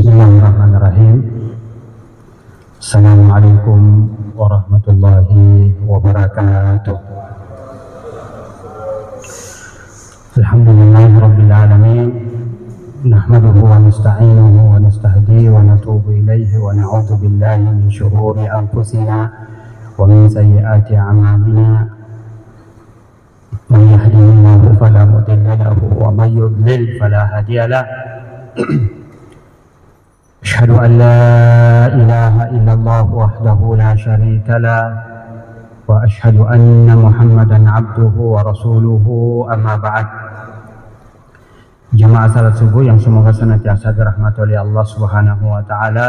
Bismillahirrahmanirrahim. Assalamualaikum warahmatullahi wabarakatuh. Alhamdulillahi rabbil alamin. Nahmaduhu wa nasta'inuhu wa nastahdihi wa natubu ilaihi wa na'udzu billahi min syururi anfusina wa min sayyiati a'malina. Man yahdihillahu fala mudilla lahu wa man yudlil fala hadiya lahu. أشهد أن لا إله إلا الله وحده لا شريك له وأشهد أن محمدا عبده ورسوله أما بعد. Jemaah salat subuh yang semoga senantiasa dirahmati oleh Allah Subhanahu wa taala.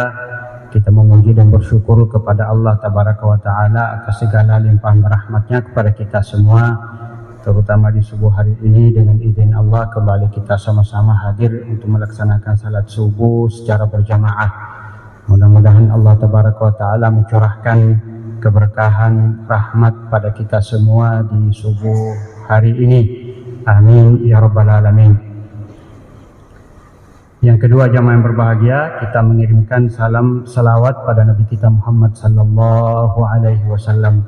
Kita memuji dan bersyukur kepada Allah Tabaraka wa taala atas segala limpahan rahmatnya kepada kita semua, terutama di subuh hari ini. Dengan izin Allah kembali kita sama-sama hadir untuk melaksanakan salat subuh secara berjamaah. Mudah-mudahan Allah Tabaraka wa taala mencurahkan keberkahan rahmat pada kita semua di subuh hari ini. Amin ya rabbal alamin. Yang kedua, jamaah yang berbahagia, kita mengirimkan salam salawat pada Nabi kita Muhammad sallallahu alaihi wasallam.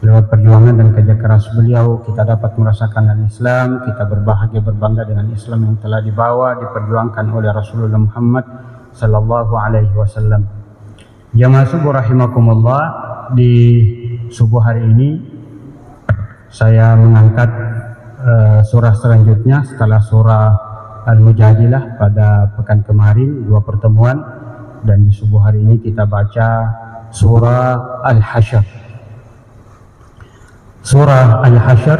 Lewat perjuangan dan kerja keras beliau, kita dapat merasakan al-Islam. Kita berbahagia berbangga dengan Islam yang telah dibawa, diperjuangkan oleh Rasulullah Muhammad sallallahu alaihi wasallam. Jamaah subuh rahimakumullah, di subuh hari ini saya mengangkat surah selanjutnya setelah surah Al-Mujadilah pada pekan kemarin, 2 pertemuan, dan di subuh hari ini kita baca surah Al-Hasyr. Surah Al-Hasyr,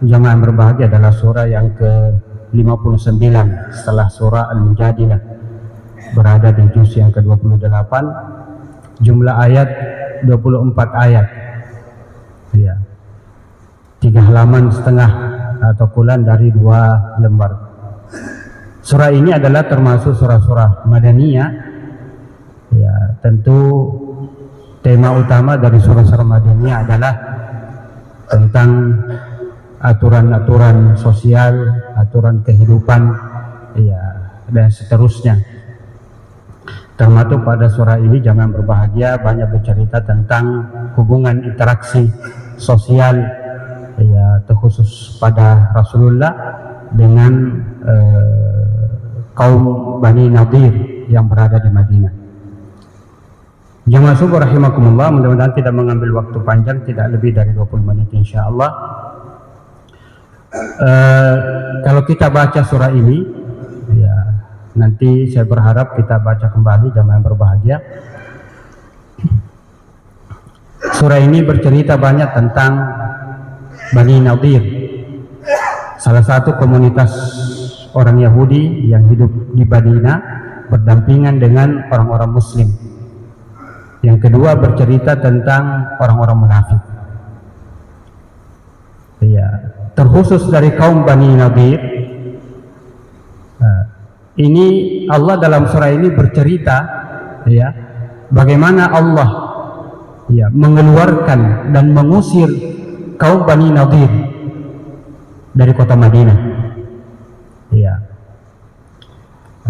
jamaah yang berbahagia, adalah surah yang ke-59 setelah surah Al-Mujadilah, berada di juz yang ke-28, jumlah ayat 24 ayat, ya, 3 halaman setengah atau kurang dari 2 lembar. Surah ini adalah termasuk surah-surah Madaniyah. Ya, tentu tema utama dari surah-surah Madaniyah adalah tentang aturan-aturan sosial, aturan kehidupan, ya, dan seterusnya. Termasuk pada surah ini, jamaah berbahagia, banyak bercerita tentang hubungan interaksi sosial, ya, terkhusus pada Rasulullah dengan kaum Bani Nadir yang berada di Madinah. Jamaah subuh rahimakumullah, mudah-mudahan tidak mengambil waktu panjang, tidak lebih dari 20 menit insyaallah. Kalau kita baca surah ini, ya, nanti saya berharap kita baca kembali, jamaah yang berbahagia. Surah ini bercerita banyak tentang Bani Nadir, salah satu komunitas orang Yahudi yang hidup di Madinah berdampingan dengan orang-orang Muslim. Yang kedua bercerita tentang orang-orang munafik. Ya, terkhusus dari kaum Bani Nadir. Ini Allah dalam surah ini bercerita, ya, bagaimana Allah, ya, mengeluarkan dan mengusir kaum Bani Nadir dari kota Madinah. Ya.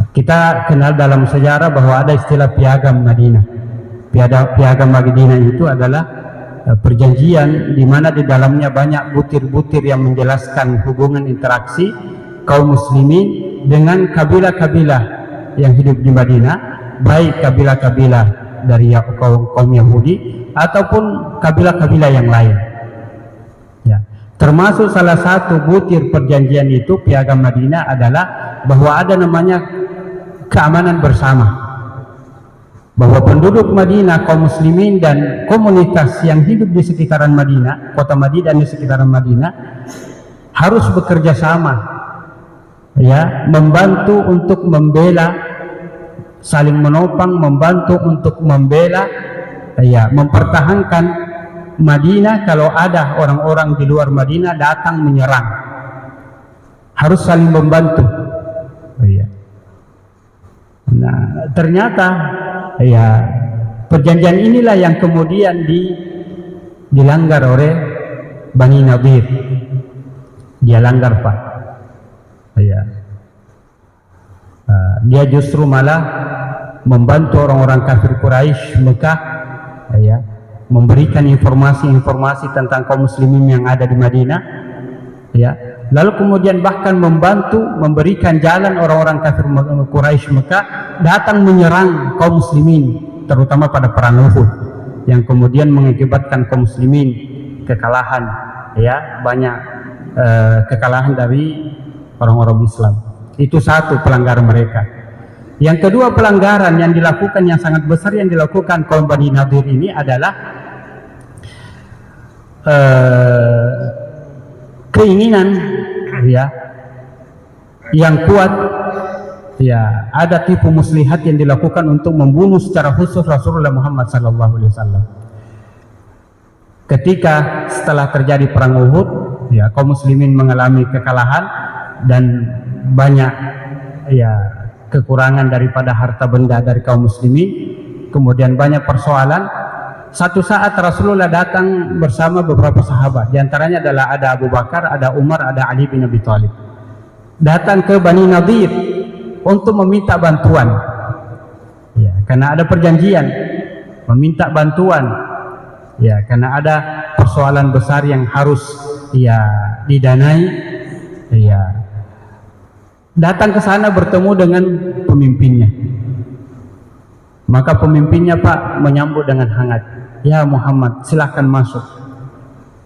Kita kenal dalam sejarah bahwa ada istilah piagam Madinah. Piagam Madinah itu adalah perjanjian di mana di dalamnya banyak butir-butir yang menjelaskan hubungan interaksi kaum muslimin dengan kabilah-kabilah yang hidup di Madinah, baik kabilah-kabilah dari kaum Yahudi ataupun kabilah-kabilah yang lain. Ya. Termasuk salah satu butir perjanjian itu, piagam Madinah, adalah bahwa ada namanya keamanan bersama, bahwa penduduk Madinah, kaum muslimin dan komunitas yang hidup di sekitaran Madinah, kota Madinah dan di sekitaran Madinah, harus bekerja sama, ya, membantu untuk membela, saling menopang, membantu untuk membela, ya, mempertahankan Madinah. Kalau ada orang-orang di luar Madinah datang menyerang, harus saling membantu. Ya. Nah, ternyata, ya, perjanjian inilah yang kemudian dilanggar oleh Bani Nadir. Dia langgar, Pak. Ya. Dia justru malah membantu orang-orang kafir Quraisy Mekah, ya, memberikan informasi-informasi tentang kaum muslimin yang ada di Madinah, ya. Lalu kemudian bahkan membantu memberikan jalan orang-orang kafir Quraisy Mekah datang menyerang kaum muslimin, terutama pada perang Uhud, yang kemudian mengakibatkan kaum muslimin kekalahan, ya, banyak kekalahan dari orang-orang Islam. Itu satu pelanggaran mereka. Yang kedua pelanggaran yang dilakukan, yang sangat besar yang dilakukan kaum Bani Nadir ini adalah keinginan, ya, yang kuat, ya, ada tipu muslihat yang dilakukan untuk membunuh secara khusus Rasulullah Muhammad SAW. Ketika setelah terjadi perang Uhud, ya, kaum muslimin mengalami kekalahan dan banyak, ya, kekurangan daripada harta benda dari kaum muslimin, kemudian banyak persoalan. Satu saat Rasulullah datang bersama beberapa sahabat, diantaranya adalah ada Abu Bakar, ada Umar, ada Ali bin Abi Thalib, datang ke Bani Nadir untuk meminta bantuan, ya, karena ada perjanjian meminta bantuan, ya, karena ada persoalan besar yang harus, ya, didanai, ya. Datang ke sana bertemu dengan pemimpinnya, maka pemimpinnya, Pak, menyambut dengan hangat. Ya Muhammad, silahkan masuk.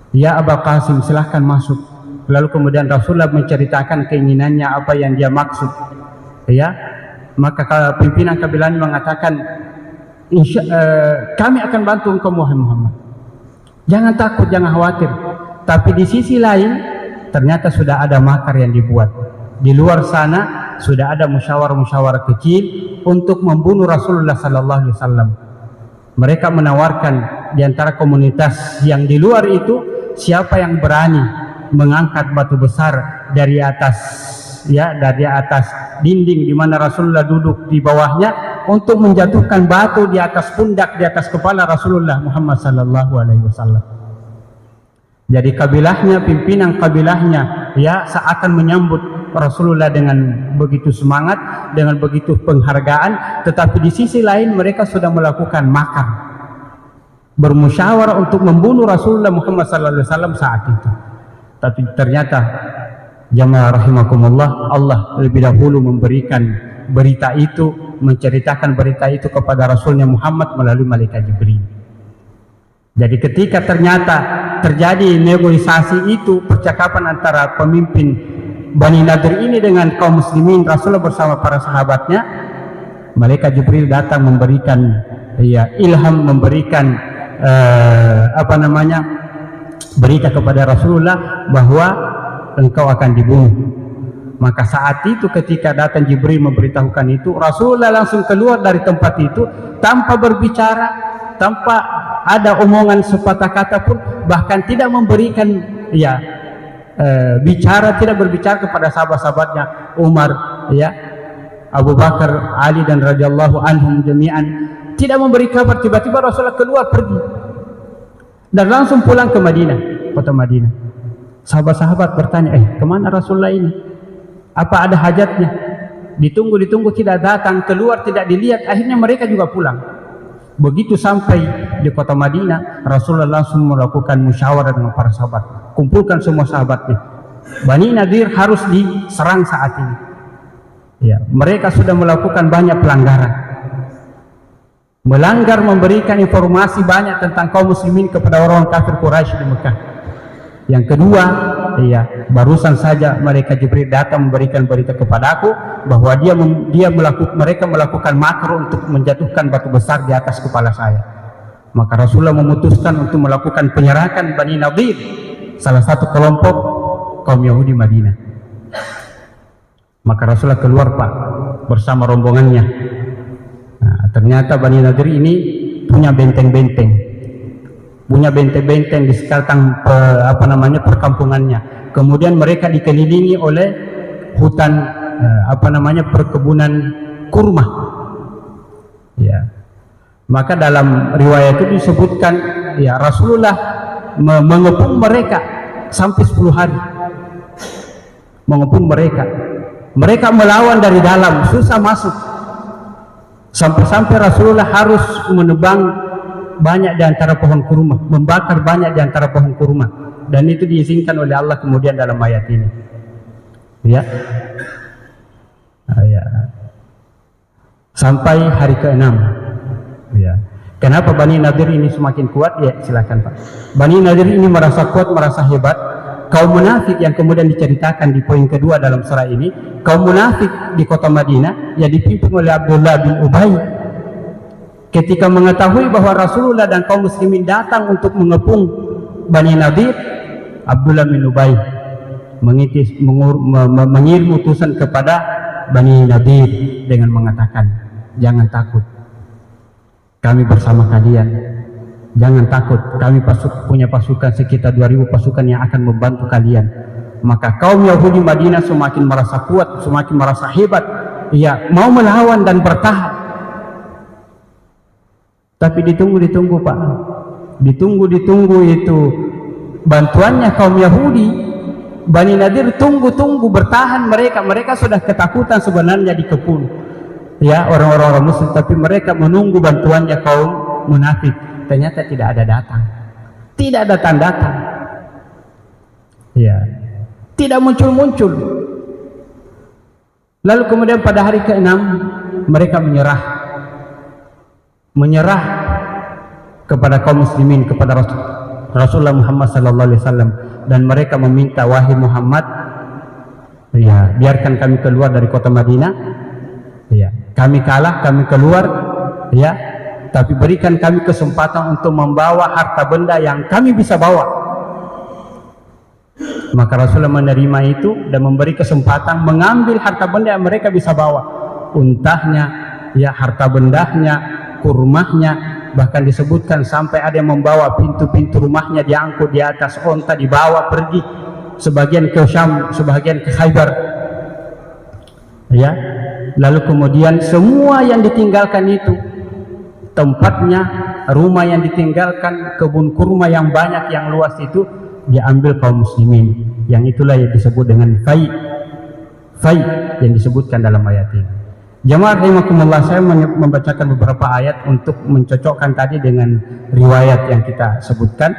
Ya Abu Qasim, silahkan masuk. Lalu kemudian Rasulullah menceritakan keinginannya, apa yang dia maksud, ya. Maka pimpinan kabilah mengatakan, kami akan bantu engkau Muhammad, jangan takut, jangan khawatir. Tapi di sisi lain ternyata sudah ada makar yang dibuat. Di luar sana sudah ada musyawarah-musyawarah kecil untuk membunuh Rasulullah Sallallahu Alaihi Wasallam. Mereka menawarkan di antara komunitas yang di luar itu, siapa yang berani mengangkat batu besar dari atas, ya, dari atas dinding di mana Rasulullah duduk di bawahnya, untuk menjatuhkan batu di atas pundak, di atas kepala Rasulullah Muhammad Sallallahu Alaihi Wasallam. Jadi kabilahnya, pimpinan kabilahnya, ya, seakan menyambut Rasulullah dengan begitu semangat, dengan begitu penghargaan, tetapi di sisi lain mereka sudah melakukan makar, bermusyawarah untuk membunuh Rasulullah Muhammad SAW saat itu. Tapi ternyata, jamaah rahimakumullah, Allah lebih dahulu memberikan berita itu, menceritakan berita itu kepada Rasulnya Muhammad melalui malaikat Jibril. Jadi ketika ternyata terjadi negosiasi itu, percakapan antara pemimpin Bani Nadir ini dengan kaum muslimin, Rasulullah bersama para sahabatnya, malaikat Jibril datang memberikan, ya, ilham, memberikan berita kepada Rasulullah bahwa engkau akan dibunuh. Maka saat itu ketika datang Jibril memberitahukan itu, Rasulullah langsung keluar dari tempat itu tanpa berbicara, tanpa ada omongan sepatah kata pun, bahkan tidak memberikan, ya, tidak berbicara kepada sahabat-sahabatnya Umar, ya, Abu Bakar, Ali dan radhiyallahu anhum jami'an, tidak memberi kabar. Tiba-tiba Rasulullah keluar pergi dan langsung pulang ke Madinah, kota Madinah. Sahabat-sahabat bertanya, kemana Rasulullah ini? Apa ada hajatnya? Ditunggu tidak datang, keluar tidak dilihat. Akhirnya mereka juga pulang. Begitu sampai di kota Madinah, Rasulullah langsung melakukan musyawarah dengan para sahabat, kumpulkan semua sahabatnya. Bani Nadir harus diserang saat ini. Ya, mereka sudah melakukan banyak pelanggaran, melanggar memberikan informasi banyak tentang kaum muslimin kepada orang kafir Quraisy di Mekah. Yang kedua, ya, barusan saja malaikat Jibril datang memberikan berita kepadaku bahwa mereka melakukan makar untuk menjatuhkan batu besar di atas kepala saya. Maka Rasulullah memutuskan untuk melakukan penyerahan Bani Nadir, salah satu kelompok kaum Yahudi Madinah. Maka Rasulullah keluar, Pak, bersama rombongannya. Nah, ternyata Bani Nadir ini punya benteng-benteng, di sekitar perkampungannya. Kemudian mereka dikelilingi oleh hutan, perkebunan kurma. Ya. Maka dalam riwayat itu disebutkan, ya, Rasulullah mengepung mereka sampai 10 hari. Mengepung mereka. Mereka melawan dari dalam, susah masuk. Sampai-sampai Rasulullah harus menebang banyak di antara pohon kurma, membakar banyak di antara pohon kurma, dan itu diizinkan oleh Allah kemudian dalam ayat ini. Ya, ya. Sampai hari ke-6. Ya. Kenapa Bani Nadir ini semakin kuat? Ya, silakan Pak. Bani Nadir ini merasa kuat, merasa hebat. Kaum munafik yang kemudian diceritakan di poin kedua dalam surah ini, kaum munafik di kota Madinah yang dipimpin oleh Abdullah bin Ubay, ketika mengetahui bahwa Rasulullah dan kaum muslimin datang untuk mengepung Bani Nadir, Abdullah bin Ubay mengirim utusan kepada Bani Nadir dengan mengatakan, jangan takut, kami bersama kalian. Jangan takut, kami punya pasukan sekitar 2000 pasukan yang akan membantu kalian. Maka kaum Yahudi Madinah semakin merasa kuat, semakin merasa hebat, ya, mau melawan dan bertahan. Tapi ditunggu Pak, ditunggu itu bantuannya kaum Yahudi. Bani Nadir tunggu bertahan, mereka sudah ketakutan sebenarnya dikepung, ya, orang-orang Muslim, tapi mereka menunggu bantuannya kaum munafik. Ternyata tidak ada datang, ya, tidak muncul. Lalu kemudian pada hari ke-6 mereka menyerah kepada kaum muslimin, kepada Rasulullah Muhammad SAW, dan mereka meminta, wahai Muhammad, ya, biarkan kami keluar dari kota Madinah, ya, kami kalah, kami keluar, ya, tapi berikan kami kesempatan untuk membawa harta benda yang kami bisa bawa. Maka Rasulullah menerima itu dan memberi kesempatan mengambil harta benda yang mereka bisa bawa, untahnya, ya, harta bendahnya, kurmahnya, bahkan disebutkan sampai ada yang membawa pintu-pintu rumahnya diangkut di atas onta, dibawa pergi, sebagian ke Syam, sebagian ke Khaybar, ya. Lalu kemudian semua yang ditinggalkan itu, tempatnya, rumah yang ditinggalkan, kebun kurma yang banyak, yang luas itu, diambil kaum muslimin. Yang itulah yang disebut dengan fai yang disebutkan dalam ayat ini. Jamaah rahimakumullah, saya membacakan beberapa ayat untuk mencocokkan tadi dengan riwayat yang kita sebutkan.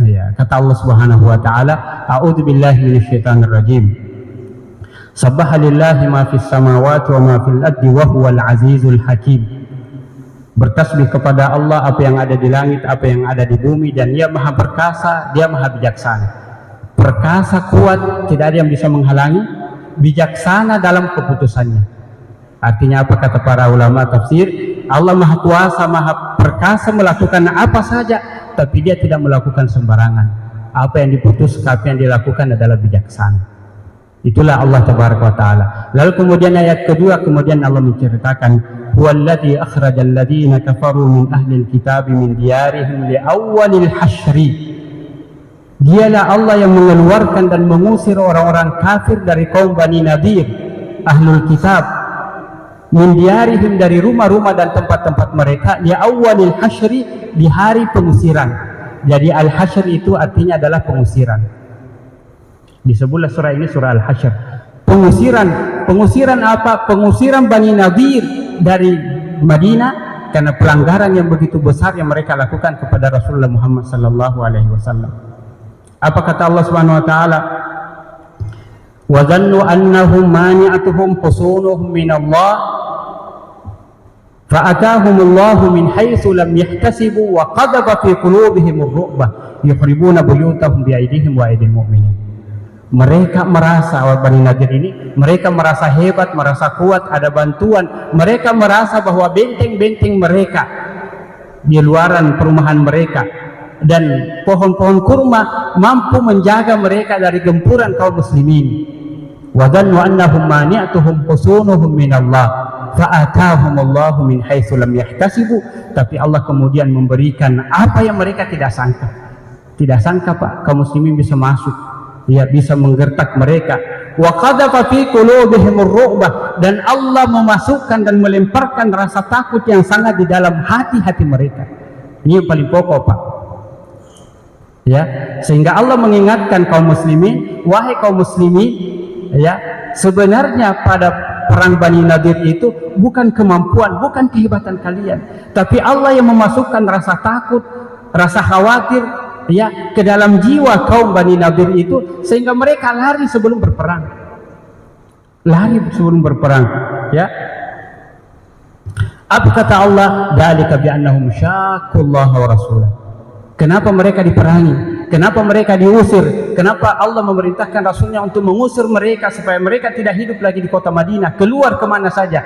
Ya, kata Allah Subhanahu wa taala, a'udzubillahi minasyaitonir rajim. Sabbaha lillahi ma fis samawati wa ma fil ardi wa huwal azizul hakim. Bertasbih kepada Allah apa yang ada di langit, apa yang ada di bumi, dan Dia maha perkasa, Dia maha bijaksana. Perkasa, kuat, tidak ada yang bisa menghalangi, bijaksana dalam keputusannya. Artinya apa kata para ulama tafsir? Allah maha kuasa, maha perkasa melakukan apa saja, tapi Dia tidak melakukan sembarangan. Apa yang diputuskan, apa yang dilakukan adalah bijaksana. Itulah Allah Tabaraka wa Ta'ala. Lalu kemudian ayat kedua, kemudian Allah menceritakan, huwallazi akhrajal ladzina kafaru min ahlil kitabi min diyarihim li awwalil hasyri. Dialah Allah yang mengeluarkan dan mengusir orang-orang kafir dari kaum Bani Nadir, ahlul kitab, min diyarihim, dari rumah-rumah dan tempat-tempat mereka, li awwalil hasyri, di hari pengusiran. Jadi al-hasyr itu artinya adalah pengusiran. Disebutlah surah ini surah Al-Hasyr. Pengusiran apa? Pengusiran Bani Nadir dari Madinah karena pelanggaran yang begitu besar yang mereka lakukan kepada Rasulullah Muhammad sallallahu alaihi wasallam. Apa kata Allah Subhanahu wa taala? Wa dhannu annahum mani'atuhum husunuhum min Allah fa atahumullahu min haitsu lam yahtasibu wa qadhafa fi qulubihim ar-ru'bah yuhribuna buyutahum bi aydihim wa aydil mu'minin. Mereka merasa, Bani Nadir ini, mereka merasa hebat, merasa kuat, ada bantuan. Mereka merasa bahwa benteng-benteng mereka di luaran perumahan mereka dan pohon-pohon kurma mampu menjaga mereka dari gempuran kaum muslimin. Wa dhannu annahum mani'atuhum husunuhum min Allah fa atahumullahu min haitsu lam yahtasibu. Tapi Allah kemudian memberikan apa yang mereka tidak sangka. Tidak sangka, Pak, kaum muslimin bisa masuk, ya, bisa menggertak mereka. Wa qadhafa fi qulubihim ar-ru'bah, dan Allah memasukkan dan melemparkan rasa takut yang sangat di dalam hati-hati mereka. Ini yang paling pokok, Pak. Ya, sehingga Allah mengingatkan kaum muslimin, wahai kaum muslimin, ya, sebenarnya pada perang Bani Nadir itu bukan kemampuan, bukan kehebatan kalian, tapi Allah yang memasukkan rasa takut, rasa khawatir ya ke dalam jiwa kaum Bani Nadir itu, sehingga mereka lari sebelum berperang. Lari sebelum berperang, ya. Apa kata Allah? Dzalika bi'annahum syaqqullaha wa rasulahu. Kenapa mereka diperangi? Kenapa mereka diusir? Kenapa Allah memerintahkan Rasulnya untuk mengusir mereka supaya mereka tidak hidup lagi di kota Madinah, keluar kemana saja?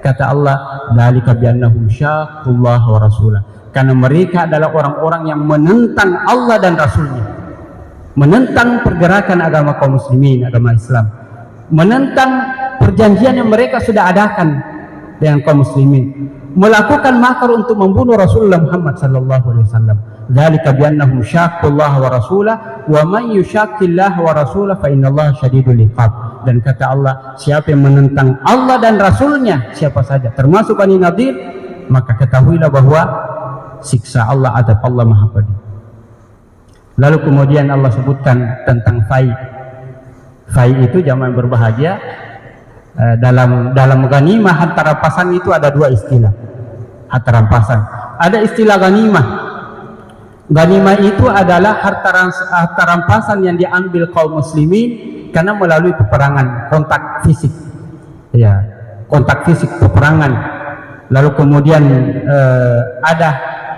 Kata Allah, dzalika bi'annahum syaqqullaha wa rasulahu. Karena mereka adalah orang-orang yang menentang Allah dan Rasulnya, menentang pergerakan agama kaum muslimin, agama Islam, menentang perjanjian yang mereka sudah adakan dengan kaum muslimin, melakukan makar untuk membunuh Rasulullah Muhammad sallallahu alaihi wasallam. Dzalika bi'annahum syaqqullaha wa rasulahu wa man yushaqqillah wa rasulahu fa innallaha syadidul iqab. Dan kata Allah, siapa yang menentang Allah dan Rasulnya, siapa saja termasuk Bani Nadir, maka ketahuilah bahwa siksa Allah, adab Allah maha pedih. Lalu kemudian Allah sebutkan tentang fai. Fai itu jamak berbahagia. Dalam ganimah harta rampasan itu ada dua istilah harta rampasan. Ada istilah ganimah. Ganimah itu adalah harta rampasan yang diambil kaum muslimin karena melalui peperangan, kontak fisik, ya, kontak fisik peperangan. Lalu kemudian ada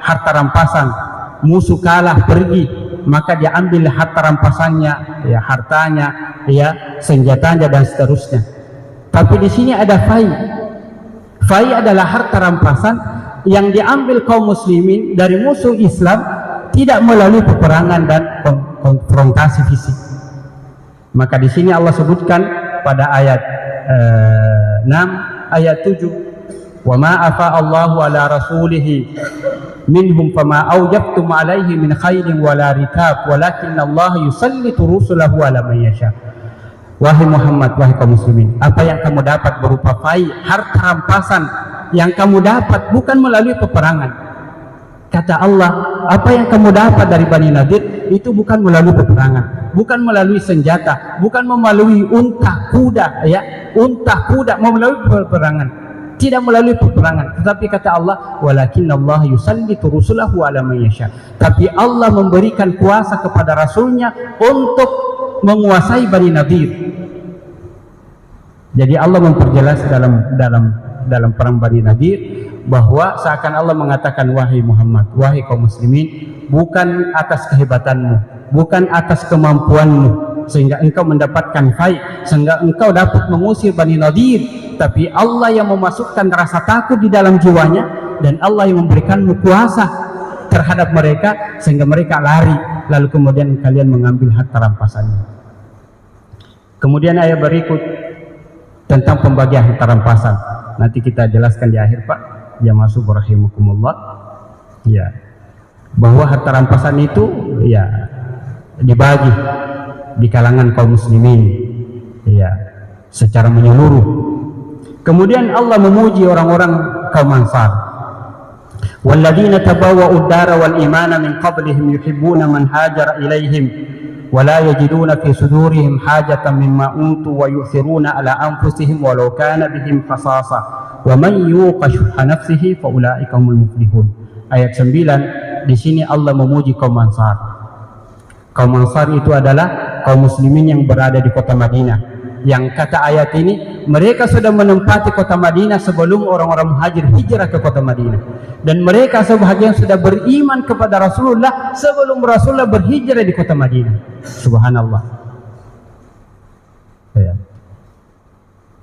harta rampasan, musuh kalah pergi, maka diambil harta rampasannya, ya, hartanya, ya, senjatanya dan seterusnya. Tapi di sini ada fai. Fai adalah harta rampasan yang diambil kaum muslimin dari musuh Islam, tidak melalui peperangan dan konfrontasi fisik. Maka di sini Allah sebutkan pada ayat 6, ayat 7, wa ma afa Allahu ala rasulihi minhum fama awjabtum alaihi min khairin wala rikab walakin Allah yusallitu rusulahu ala man yasha. Wahai Muhammad, wahai kaum muslimin, apa yang kamu dapat berupa fai, harta rampasan yang kamu dapat bukan melalui peperangan. Kata Allah, apa yang kamu dapat dari Bani Nadir itu bukan melalui peperangan, bukan melalui senjata, bukan melalui unta, kuda, ya, unta, kuda, melalui peperangan, tidak melalui peperangan. Tetapi kata Allah, walakin Allah yusallitu rusulahu ala man yasha. Tapi Allah memberikan kuasa kepada Rasulnya untuk menguasai Bani Nadir. Jadi Allah memperjelas dalam perang Bani Nadir bahwa seakan Allah mengatakan, wahai Muhammad, wahai kaum muslimin, bukan atas kehebatanmu, bukan atas kemampuanmu sehingga engkau mendapatkan fai, sehingga engkau dapat mengusir Bani Nadir, tapi Allah yang memasukkan rasa takut di dalam jiwanya, dan Allah yang memberikanmu kuasa terhadap mereka sehingga mereka lari, lalu kemudian kalian mengambil harta rampasannya. Kemudian ayat berikut tentang pembagian harta rampasan, nanti kita jelaskan di akhir, Pak. Ya, masuk rahimakumullah, ya, bahwa harta rampasan itu, ya, dibagi di kalangan kaum muslimin, ya, secara menyeluruh. Kemudian Allah memuji orang-orang kaum Ansar. Walladzina tabawwa'ud dara wal imana min qablihim yuhibbuna man hajara ilaihim wa la yajiduna fi sudurihim hajatan mimma utu wa yu'thiruna ala anfusihim walau kana bihim khasasa wa man yuqa syuhha nafsihi fa ulaika humul muflihun. Ayat 9, di sini Allah memuji kaum Ansar. Kaum Ansar itu adalah kaum muslimin yang berada di kota Madinah. Yang kata ayat ini, mereka sudah menempati kota Madinah sebelum orang-orang muhajir hijrah ke kota Madinah, dan mereka sebahagian sudah beriman kepada Rasulullah sebelum Rasulullah berhijrah di kota Madinah. Subhanallah, ya.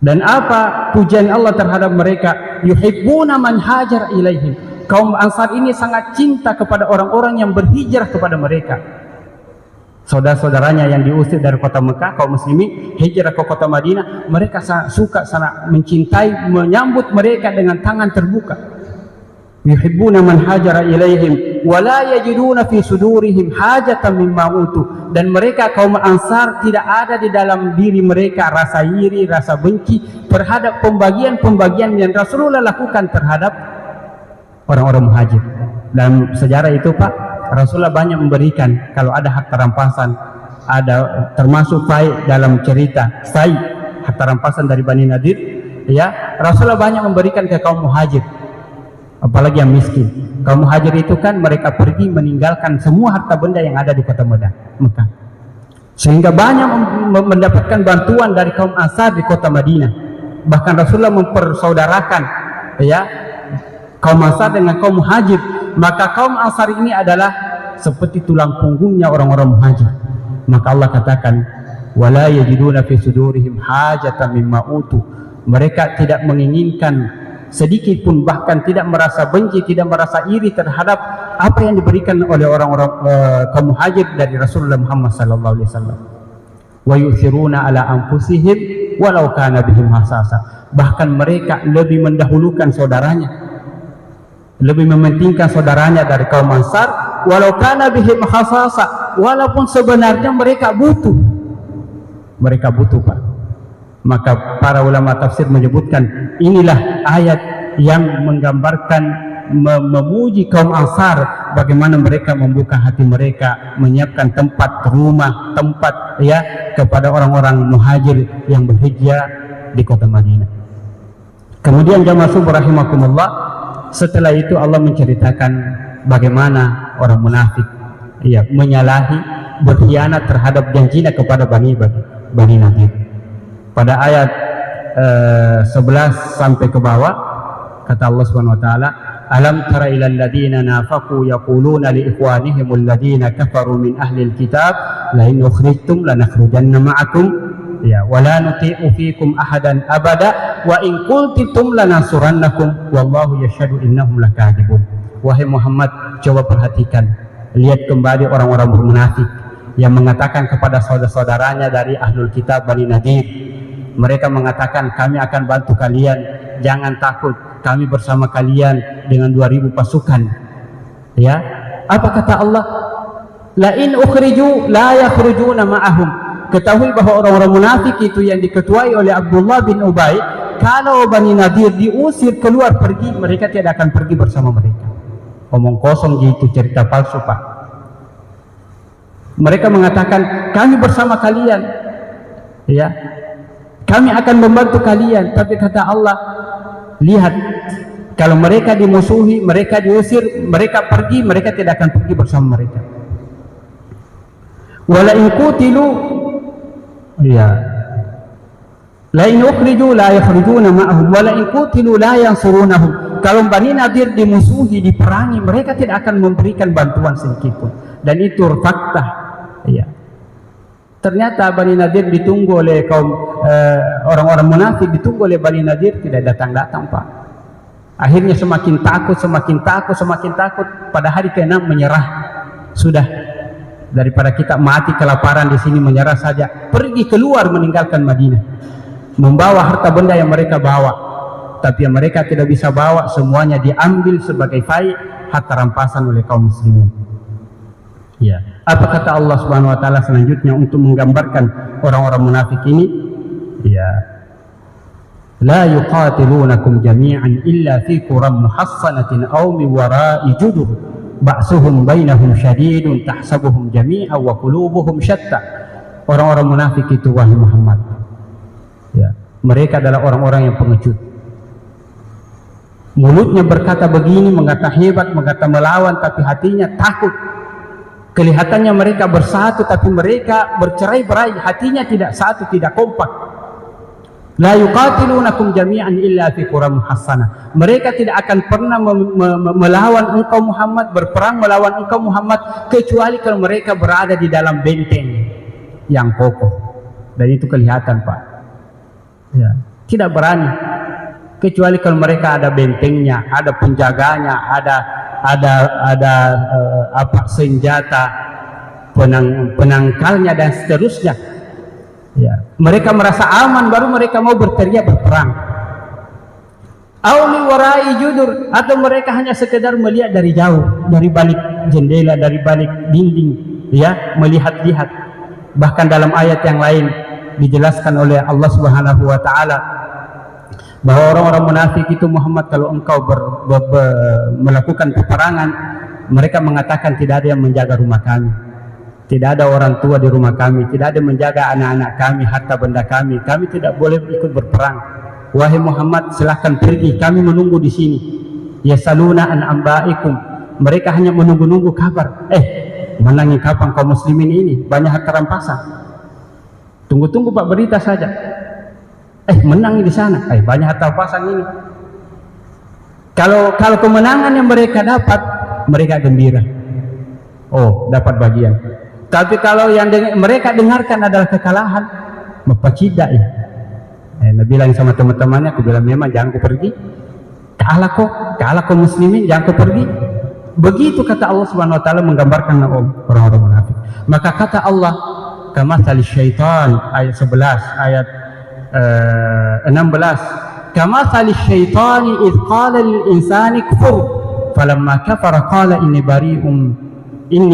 Dan apa pujian Allah terhadap mereka? Yuhibbuna man hajar ilaihim. Kaum Ansar ini sangat cinta kepada orang-orang yang berhijrah kepada mereka. Saudara-saudaranya yang diusir dari kota Mekah, kaum muslimin hijrah ke kota Madinah, mereka sangat suka, sangat mencintai, menyambut mereka dengan tangan terbuka. Yuhibbuna man hajara ilaihim wa la yajiduna fi sudurihim hajatan mimma utu. Dan mereka kaum Ansar tidak ada di dalam diri mereka rasa iri, rasa benci terhadap pembagian-pembagian yang Rasulullah lakukan terhadap orang-orang muhajir. Dalam sejarah itu, Pak, Rasulullah banyak memberikan. Kalau ada harta rampasan, ada termasuk fai dalam cerita fai, harta rampasan dari Bani Nadir, ya, Rasulullah banyak memberikan ke kaum muhajir, apalagi yang miskin. Kaum muhajir itu kan mereka pergi meninggalkan semua harta benda yang ada di kota Mekah, sehingga banyak mendapatkan bantuan dari kaum Ansar di kota Madinah. Bahkan Rasulullah mempersaudarakan, ya, kaum Ansar dengan kaum muhajir. Maka kaum Ansar ini adalah seperti tulang punggungnya orang-orang muhajir. Maka Allah katakan, wala yajiduna fi sudurihim hajatan mimma utu. Mereka tidak menginginkan sedikit pun, bahkan tidak merasa benci, tidak merasa iri terhadap apa yang diberikan oleh orang-orang kaum muhajir dari Rasulullah Muhammad sallallahu alaihi wasallam. Wa yu'thiruna ala anfusihim walau kana bihim hasasa. Bahkan mereka lebih mendahulukan saudaranya, lebih mementingkan saudaranya dari kaum Ansar, walau kana bihim hasasa, walaupun sebenarnya mereka butuh. Mereka butuh, Pak. Maka para ulama tafsir menyebutkan inilah ayat yang menggambarkan memuji kaum Ansar, bagaimana mereka membuka hati mereka, menyiapkan tempat rumah, tempat, ya, kepada orang-orang muhajir yang berhijrah di kota Madinah. Kemudian jamaah subuh rahimakumullah, setelah itu Allah menceritakan bagaimana orang munafik, ya, menyalahi, berkhianat terhadap janjinya kepada Bani Nadir. Pada ayat 11 sampai ke bawah, kata Allah Subhanahu wa taala, alam tara ilal ladina nafaqu yaquluna li ikhwanihim alladina kafaru min ahli alkitab la in ukhrijtum lanakhrujanna ma'akum, ya, wa la nuti'u fikum ahadan abada wa in qultum lanansurannakum wallahu yashhadu innahum lakadzibun. Wahai Muhammad, coba perhatikan, lihat kembali orang-orang munafik yang mengatakan kepada saudara-saudaranya dari ahlul kitab Bani Nadir. Mereka mengatakan, kami akan bantu kalian, jangan takut, kami bersama kalian dengan 2000 pasukan. Ya, apa kata Allah? La in ukhriju la yakhrujuna ma'ahum. Ketahui bahwa orang-orang munafik itu yang diketuai oleh Abdullah bin Ubay, kalau Bani Nadir diusir keluar pergi, mereka tidak akan pergi bersama mereka. Omong kosong gitu, cerita palsu, Pak. Mereka mengatakan, kami bersama kalian, ya, kami akan membantu kalian. Tapi kata Allah, lihat, kalau mereka dimusuhi, mereka diusir, mereka pergi, mereka tidak akan pergi bersama mereka. Wala in qutilu, ya, la in ukhriju la yakhrijuna ma'ahum wala in qutilu la yansurunahum. Kalau Bani Nadir dimusuhi, diperangi, mereka tidak akan memberikan bantuan sedikit pun. Dan itu fakta, ya. Ternyata Bani Nadir ditunggu oleh kaum orang-orang munafik, ditunggu oleh Bani Nadir, tidak datang-datang, Pak. Akhirnya semakin takut, semakin takut, semakin takut. Pada hari ke-6 menyerah. Sudah, daripada kita mati kelaparan di sini, menyerah saja. Pergi keluar meninggalkan Madinah, membawa harta benda yang mereka bawa. Tapi yang mereka tidak bisa bawa, semuanya diambil sebagai fai, harta rampasan oleh kaum muslimin. Ya. Apa kata Allah Subhanahu wa taala selanjutnya untuk menggambarkan orang-orang munafik ini? Ya. La yuqatilunakum jami'an illa fi quram muhassanatin aw min wara'i judur ba'suhum bainahum syadidun tahsabuhum jami'an wa qulubuhum syatta. Orang-orang munafik itu, wahai Muhammad, ya, mereka adalah orang-orang yang pengecut. Mulutnya berkata begini, mengata hebat, mengata melawan, tapi hatinya takut. Kelihatannya mereka bersatu, tapi mereka bercerai-berai, hatinya tidak satu, tidak kompak. La yuqatilunakum jami'an illa fi quram muhassana. Mereka tidak akan pernah melawan engkau Muhammad, berperang melawan engkau Muhammad, kecuali kalau mereka berada di dalam benteng yang kokoh. Dan itu kelihatan, Pak. Ya, tidak berani. Kecuali kalau mereka ada bentengnya, ada penjaganya, ada senjata, penangkalnya dan seterusnya. Ya, mereka merasa aman, baru mereka mau berteriak berperang. Auli warai judur, atau mereka hanya sekedar melihat dari jauh, dari balik jendela, dari balik dinding, ya, melihat-lihat. Bahkan dalam ayat yang lain dijelaskan oleh Allah Subhanahu wa taala bahwa orang-orang munafik itu, Muhammad, kalau engkau melakukan peperangan, mereka mengatakan tidak ada yang menjaga rumah kami, tidak ada orang tua di rumah kami, tidak ada yang menjaga anak-anak kami, harta benda kami tidak boleh ikut berperang. wahai Muhammad silahkan pergi, kami menunggu di sini. Yasaluna an ambaikum, mereka hanya menunggu-nunggu kabar. Menangi kapan kaum muslimin ini banyak harta rampasan. Tunggu-tunggu Pak, berita saja. Menang di sana. Banyak harta rampasan ini. Kalau kemenangan yang mereka dapat, mereka gembira. Oh, dapat bagian. Tapi kalau yang mereka dengarkan adalah kekalahan, mapacida ya. Nabi bilang sama teman-temannya, aku bilang memang jangan kau pergi. Kalah kau muslimin, jangan kau pergi. Begitu kata Allah Subhanahu wa taala menggambarkan orang-orang munafik. Maka kata Allah, kamatsali syaitan, ayat 11, ayat 16. Kamatsali syaitani idz qala lil insani kfur falamma kafara qala inni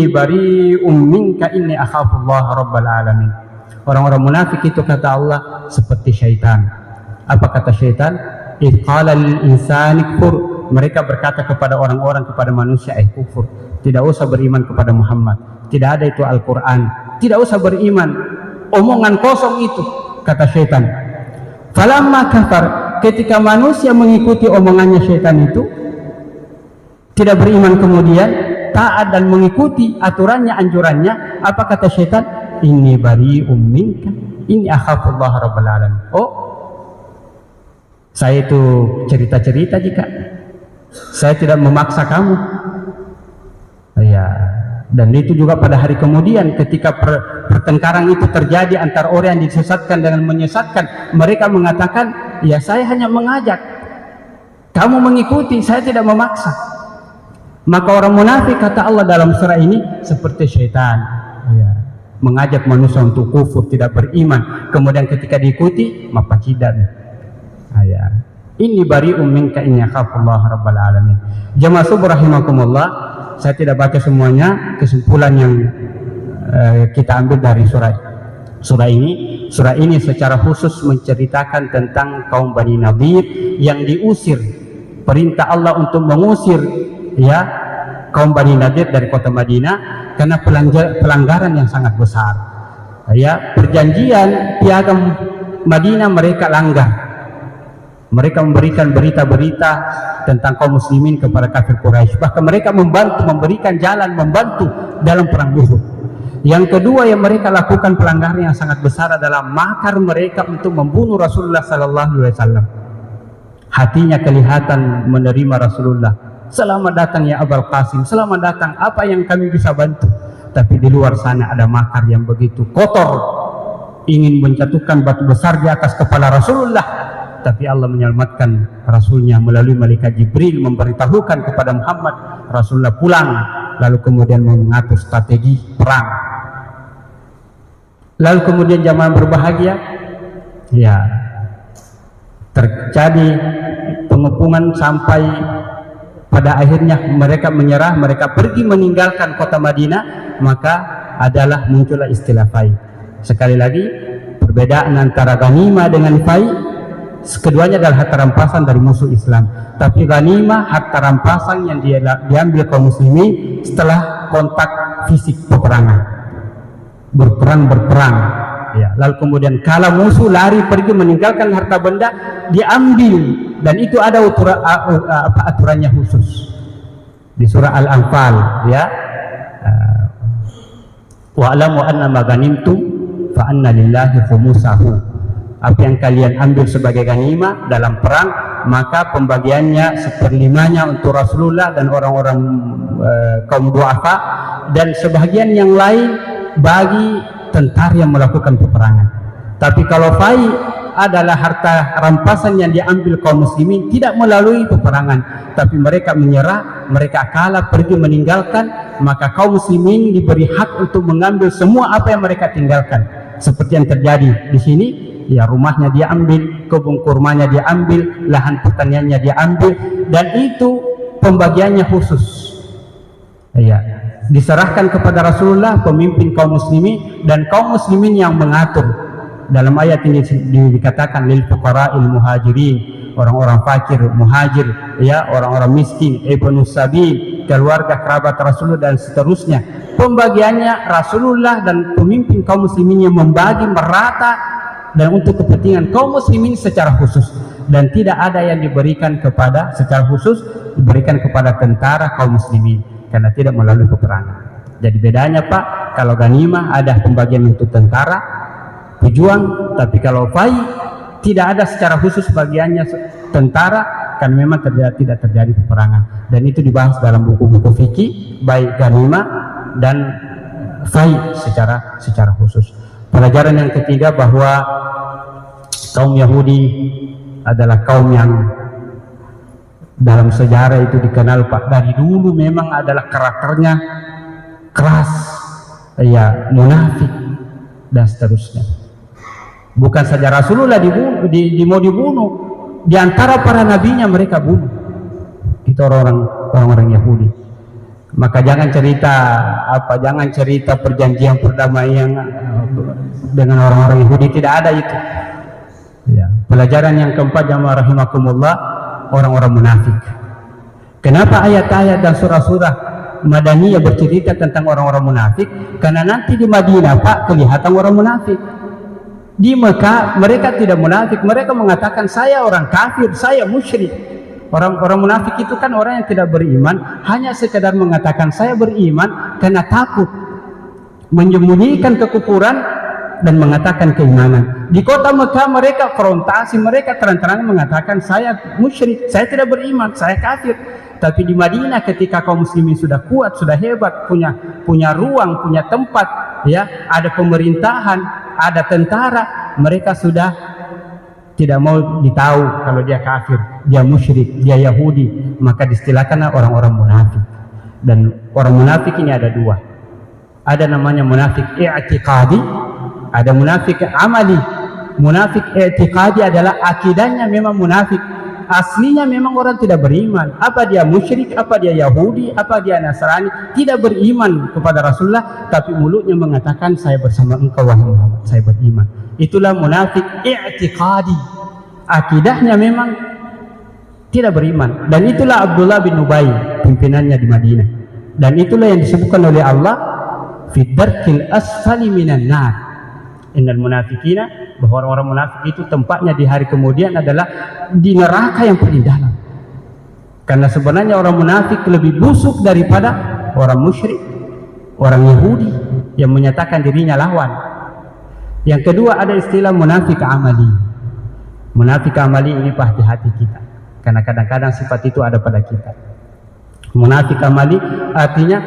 bari'um minka inni akhafullaha rabbal alamin. Orang-orang munafik itu kata Allah seperti syaitan. Apa kata syaitan? Idz qala lil insani kfur, mereka berkata kepada orang-orang, kepada manusia, kufur, tidak usah beriman kepada Muhammad, tidak ada itu Al-Quran, tidak usah beriman, omongan kosong itu, kata syaitan. Falamma kafar, ketika manusia mengikuti omongannya syaitan itu, tidak beriman kemudian taat dan mengikuti aturannya, anjurannya, apa kata syaitan? Inni bari'um minka inni akhafullaha rabbal alamin. Saya itu cerita-cerita jika saya tidak memaksa kamu. Dan itu juga pada hari kemudian ketika pertengkaran itu terjadi antara orang yang disesatkan dengan menyesatkan, mereka mengatakan, ya saya hanya mengajak, kamu mengikuti, saya tidak memaksa. Maka orang munafik kata Allah dalam surah ini seperti syaitan, mengajak manusia untuk kufur, tidak beriman, kemudian ketika diikuti mapacidan. Ini bari'um minka inni akhafullaha rabbal alamin. Jamaah subuh rahimakumullah, saya tidak baca semuanya. Kesimpulan yang kita ambil dari surah ini secara khusus menceritakan tentang kaum Bani Nadir yang diusir. Perintah Allah untuk mengusir kaum Bani Nadir dari kota Madinah karena pelanggaran yang sangat besar. Perjanjian piagam Madinah mereka langgar. Mereka memberikan berita-berita tentang kaum muslimin kepada kafir Quraisy. Bahkan mereka memberikan jalan, membantu dalam perang Uhud. Yang kedua yang mereka lakukan pelanggaran yang sangat besar adalah makar mereka untuk membunuh Rasulullah sallallahu alaihi wasallam. Hatinya kelihatan menerima Rasulullah. Selamat datang ya Abul Qasim, selamat datang, apa yang kami bisa bantu. Tapi di luar sana ada makar yang begitu kotor, ingin menjatuhkan batu besar di atas kepala Rasulullah. Tapi Allah menyelamatkan Rasulnya melalui malaikat Jibril, memberitahukan kepada Muhammad. Rasulullah pulang, lalu kemudian mengatur strategi perang. Lalu kemudian jamaah berbahagia, terjadi pengepungan sampai pada akhirnya mereka menyerah, mereka pergi meninggalkan kota Madinah. Maka adalah muncullah istilah fai. Sekali lagi perbedaan antara ghanimah dengan fai, keduanya adalah harta rampasan dari musuh Islam. Tapi ghanimah harta rampasan yang diambil kaum muslimin setelah kontak fisik peperangan, berperang. Lalu kemudian kalau musuh lari pergi meninggalkan harta benda, diambil, dan itu ada aturannya khusus di surah Al-Anfal. Wa'lamu anna ma ghanimtum fa anna lillahi khumusahu. Apa yang kalian ambil sebagai ghanimah dalam perang, maka pembagiannya 1/5-nya untuk Rasulullah dan orang-orang kaum du'afa, dan sebagian yang lain bagi tentara yang melakukan peperangan. Tapi kalau fai adalah harta rampasan yang diambil kaum muslimin tidak melalui peperangan, tapi mereka menyerah, mereka kalah, pergi meninggalkan, maka kaum muslimin diberi hak untuk mengambil semua apa yang mereka tinggalkan. Seperti yang terjadi di sini. Rumahnya diambil, kebun kurmanya diambil, lahan pertaniannya diambil, dan itu pembagiannya khusus. Diserahkan kepada Rasulullah, pemimpin kaum muslimin, dan kaum muslimin yang mengatur. Dalam ayat ini dikatakan lil fuqara'il muhajirin, orang-orang fakir muhajir, orang-orang miskin, ibnu sabil, keluarga kerabat Rasulullah, dan seterusnya. Pembagiannya Rasulullah dan pemimpin kaum muslimin yang membagi merata dan untuk kepentingan kaum muslimin secara khusus. dan tidak ada yang diberikan kepada secara khusus diberikan kepada tentara kaum muslimin karena tidak melalui peperangan. Jadi bedanya Pak, kalau ganimah ada pembagian untuk tentara pejuang, tapi kalau fai tidak ada secara khusus bagiannya tentara karena memang tidak terjadi peperangan, dan itu dibahas dalam buku-buku fikih baik ganimah dan fai secara khusus. Pelajaran yang ketiga bahwa kaum Yahudi adalah kaum yang dalam sejarah itu dikenal Pak dari dulu memang adalah karakternya keras, ya munafik dan seterusnya. Bukan saja Rasulullah mau dibunuh, di antara para nabinya mereka bunuh. Itu orang-orang Yahudi. Maka jangan cerita perjanjian perdamaian dengan orang-orang Yahudi, tidak ada itu. Ya. Pelajaran yang keempat jamaah rahimakumullah, orang-orang munafik. Kenapa ayat-ayat dan surah-surah Madaniyah bercerita tentang orang-orang munafik? Karena nanti di Madinah Pak kelihatan orang munafik. Di Mekah mereka tidak munafik, mereka mengatakan saya orang kafir, saya musyrik. Orang-orang munafik itu kan orang yang tidak beriman, hanya sekedar mengatakan saya beriman karena takut, menyembunyikan kekufuran dan mengatakan keimanan. Di kota Mekah mereka frontasi, mereka terang-terangan mengatakan saya musyrik, saya tidak beriman, saya kafir. Tapi di Madinah ketika kaum muslimin sudah kuat, sudah hebat, punya ruang, punya tempat, ya, ada pemerintahan, ada tentara, mereka sudah tidak mau ditahu kalau dia kafir, dia musyrik, dia Yahudi, maka distilahkanlah orang-orang munafik. Dan orang munafik ini ada dua. Ada namanya munafik i'tiqadi, ada munafik amali. Munafik i'tiqadi adalah akidahnya memang munafik, aslinya memang orang tidak beriman. Apa dia musyrik, apa dia Yahudi, apa dia Nasrani, tidak beriman kepada Rasulullah, tapi mulutnya mengatakan saya bersama engkau wahai Muhammad, saya beriman. Itulah munafik i'tiqadi, akidahnya memang tidak beriman. Dan itulah Abdullah bin Ubay, pimpinannya di Madinah. Dan itulah yang disebutkan oleh Allah fi darkil asfali minan nar, innal munafikina, bahwa orang-orang munafik itu tempatnya di hari kemudian adalah di neraka yang paling dalam. Karena sebenarnya orang munafik lebih busuk daripada orang musyrik, orang Yahudi yang menyatakan dirinya lawan. Yang kedua ada istilah munafik amali. Munafik amali ini hati-hati kita, karena kadang-kadang sifat itu ada pada kita. Munafik amali artinya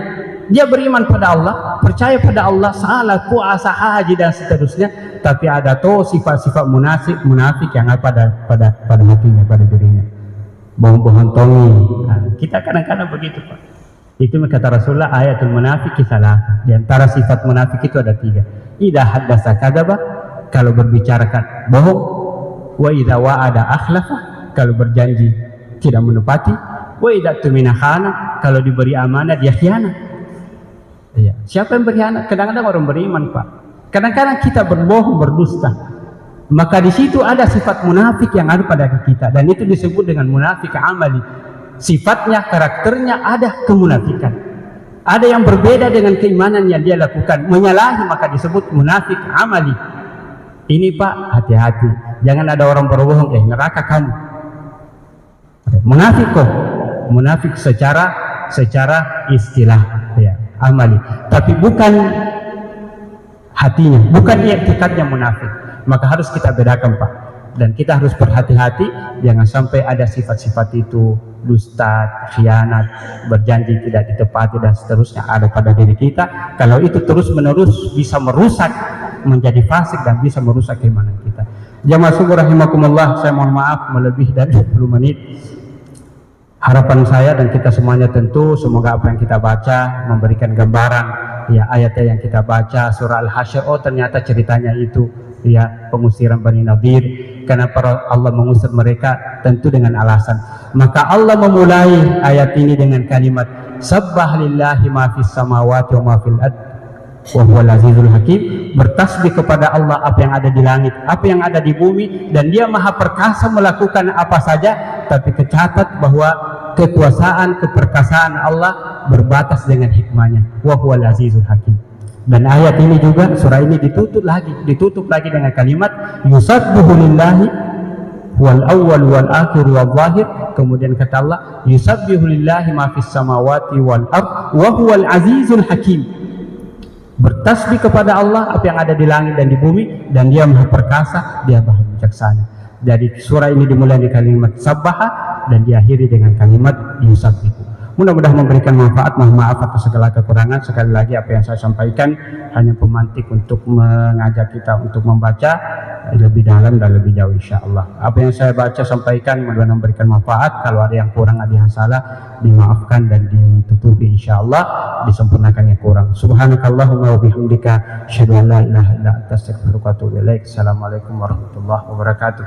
dia beriman pada Allah, percaya pada Allah, salat, puasa, haji dan seterusnya, tapi ada tuh sifat-sifat munafik yang ada pada hatinya, pada dirinya. Bohong-bohong tongi. Nah, kita kadang-kadang begitu Pak. Itu kata Rasulullah, ayatul munafik salah. Di antara sifat munafik itu ada 3. Idza haddasa kadzaba, kalau berbicara bohong. Wa idza wa'ada akhlafa, kalau berjanji tidak menepati. Wa idza tumina khana, kalau diberi amanah dia khianat. Ya. Siapa yang berkhianat? Kadang-kadang orang beriman Pak. Kadang-kadang kita berbohong, berdusta. Maka di situ ada sifat munafik yang ada pada kita, dan itu disebut dengan munafik amali. Sifatnya, karakternya ada kemunafikan. Ada yang berbeda dengan keimanan yang dia lakukan, menyalahi, maka disebut munafik amali. Ini Pak, hati-hati. Jangan ada orang berbohong, neraka kamu. Munafik kok. Munafik secara istilah, ya, amali. Tapi bukan hatinya, bukan i'tikadnya munafik. Maka harus kita bedakan Pak. Dan kita harus berhati-hati, jangan sampai ada sifat-sifat itu, dusta, khianat, berjanji tidak ditepati dan seterusnya ada pada diri kita. Kalau itu terus-menerus bisa merusak, menjadi fasik dan bisa merusak keimanan kita. Jamaah subuh rahimakumullah, saya mohon maaf melebihi dari 20 menit. Harapan saya dan kita semuanya tentu semoga apa yang kita baca memberikan gambaran, ya, ayat yang kita baca surah Al-Hasyr, oh ternyata ceritanya itu, ya, pengusiran Bani Nadir. Kenapa Allah mengusir mereka? Tentu dengan alasan. Maka Allah memulai ayat ini dengan kalimat sabbah lillahi ma fis samawati wa ma fil ard wa huwal azizul hakim. Bertasbih kepada Allah apa yang ada di langit, apa yang ada di bumi, dan dia maha perkasa melakukan apa saja. Tapi kecatat bahwa kekuasaan, keperkasaan Allah berbatas dengan hikmahnya. Wa huwal azizul hakim. Dan ayat ini juga, surah ini ditutup lagi dengan kalimat yusabbihu lillahi wal awwal wal akhir wal zahir. Kemudian kata Allah, yusabbihu lillahi ma fis samawati wal ard wa huwal azizul hakim. Bertasbih kepada Allah apa yang ada di langit dan di bumi, dan Dia Maha Perkasa, Dia Maha Bijaksana. Jadi surah ini dimulai dengan kalimat sabbaha dan diakhiri dengan kalimat yusabbihu. Mudah-mudahan memberikan manfaat. Mohon maaf atas segala kekurangan. Sekali lagi apa yang saya sampaikan hanya pemantik untuk mengajak kita untuk membaca lebih dalam dan lebih jauh insyaallah. Apa yang saya baca sampaikan mudah-mudahan memberikan manfaat. Kalau ada yang kurang, ada yang salah, dimaafkan dan ditutupi insyaallah, disempurnakan yang kurang. Subhanakallahumma wa bihamdika asyhadu an la ilaha illa anta astaghfiruka wa atubu ilaik. Assalamualaikum warahmatullahi wabarakatuh.